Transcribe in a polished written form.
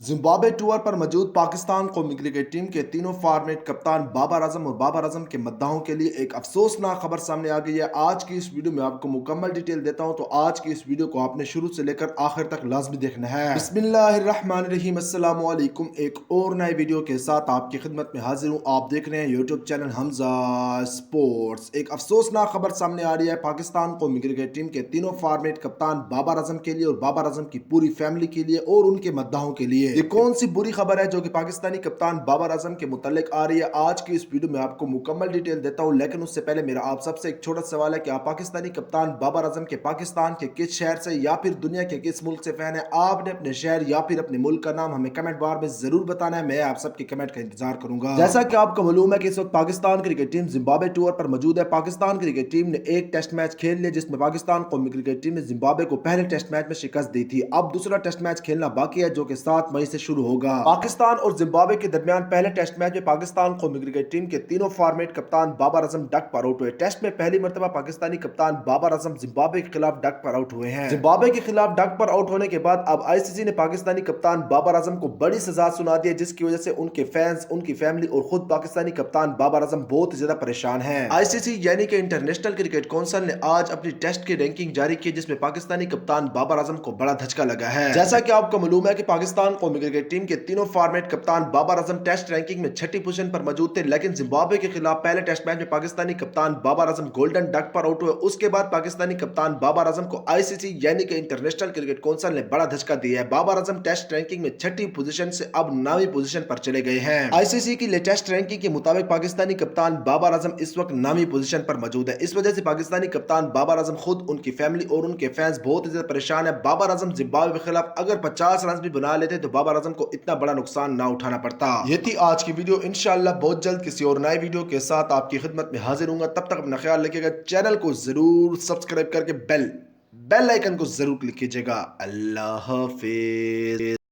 Zimbabwe tour पर मौजूद पाकिस्तान कौमी क्रिकेट टीम के तीनों फॉर्मेट कप्तान बाबर आजम और बाबर आजम के मद्दाहों के लिए एक अफसोसनाक खबर सामने आ गई है। आज की इस वीडियो में आपको मुकम्मल डिटेल देता हूं, तो आज की इस वीडियो को आपने शुरू से लेकर आखिर तक लाजमी देखना है। बिस्मिल्लाहिर्रहमानिर्रहीम, अस्सलाम वालेकुम। एक और नए वीडियो के साथ आपकी खिदमत में हाजिर हूँ। आप देख रहे हैं यूट्यूब चैनल हमजा स्पोर्ट्स। एक अफसोसनाक खबर सामने आ रही है पाकिस्तान कौमी क्रिकेट टीम के तीनों फॉर्मेट कप्तान बाबर आजम के लिए और बाबर आजम की पूरी फैमिली के लिए और उनके मद्दाहों के लिए। ये कौन सी बुरी खबर है जो कि पाकिस्तानी कप्तान बाबर आजम के मुतालिक आ रही है? आज की इस वीडियो में आपको मुकम्मल डिटेल देता हूं, लेकिन उससे पहले मेरा आप सबसे एक छोटा सवाल है कि आप पाकिस्तानी कप्तान बाबर आजम के पाकिस्तान के किस शहर से या फिर दुनिया के किस मुल्क से फैन है? आपने अपने शहर या फिर अपने मुल्क का नाम हमें कमेंट बार में जरूर बताना है। मैं आप सबके कमेंट का इंतजार करूंगा। जैसा कि आपको मालूम है कि इस वक्त Pakistan cricket team Zimbabwe tour पर मौजूद है। पाकिस्तान क्रिकेट टीम ने एक टेस्ट मैच खेल लिया जिसमें पाकिस्तान कौमी क्रिकेट टीम ने जिम्बाब्वे को पहले टेस्ट मैच में शिकस्त दी थी। अब दूसरा टेस्ट मैच खेलना बाकी है जो कि 7 मई से शुरू होगा। पाकिस्तान और जिम्बाब्वे के दरमियान पहले टेस्ट मैच में पाकिस्तान कौमी क्रिकेट टीम के तीनों फॉर्मेट कप्तान बाबर आजम डक पर आउट हुए। टेस्ट में पहली मर्तबा पाकिस्तानी कप्तान बाबर आजम जिम्बाब्वे के खिलाफ डक पर आउट हुए हैं। जिम्बाब्वे के खिलाफ डक पर आउट होने के बाद अब आईसीसी ने पाकिस्तानी कप्तान बाबर आजम को बड़ी सजा सुना दी है, जिसकी वजह से उनके फैंस, उनकी फैमिली और खुद पाकिस्तानी कप्तान बाबर आजम बहुत ज्यादा परेशान हैं। आईसीसी यानी कि इंटरनेशनल क्रिकेट काउंसिल ने आज अपनी टेस्ट की रैंकिंग जारी की जिसमें पाकिस्तानी कप्तान बाबर आजम को बड़ा धचका लगा है। जैसा कि आपको मालूम है कि पाकिस्तान कौमी क्रिकेट टीम के तीनों फॉर्मेट कप्तान बाबर आजम टेस्ट रैंकिंग में छठी पोजीशन पर मौजूद थे, लेकिन जिम्बाब्वे के खिलाफ पहले टेस्ट मैच में पाकिस्तानी कप्तान बाबर आजम गोल्डन डक पर आउट हुए। उसके बाद पाकिस्तानी कप्तान बाबर आजम को आईसीसी यानी कि इंटरनेशनल क्रिकेट काउंसिल ने बड़ा धचका दिया है। बाबर आजम टेस्ट रैंकिंग में छठी पोजीशन से अब 9वीं पोजीशन पर चले गए हैं। आईसीसी की लेटेस्ट रैंकिंग के मुताबिक पाकिस्तानी कप्तान बाबर आजम इस वक्त 9वीं पोजीशन पर मौजूद है। इस वजह से पाकिस्तानी कप्तान बाबर आजम खुद, उनकी फैमिली और उनके फैंस बहुत ज्यादा परेशान है। बाबर आजम जिम्बाब्वे के खिलाफ अगर 50 रन भी बना लेते तो बाबर आजम को इतना बड़ा नुकसान ना उठाना पड़ता। ये थी आज की वीडियो। इंशाल्लाह बहुत जल्द किसी और नए वीडियो के साथ आपकी खिदमत में हाजिर हूंगा। तब तक अपना ख्याल रखिएगा। चैनल को जरूर सब्सक्राइब करके बेल आइकन को जरूर क्लिक कीजिएगा। अल्लाह हाफिज।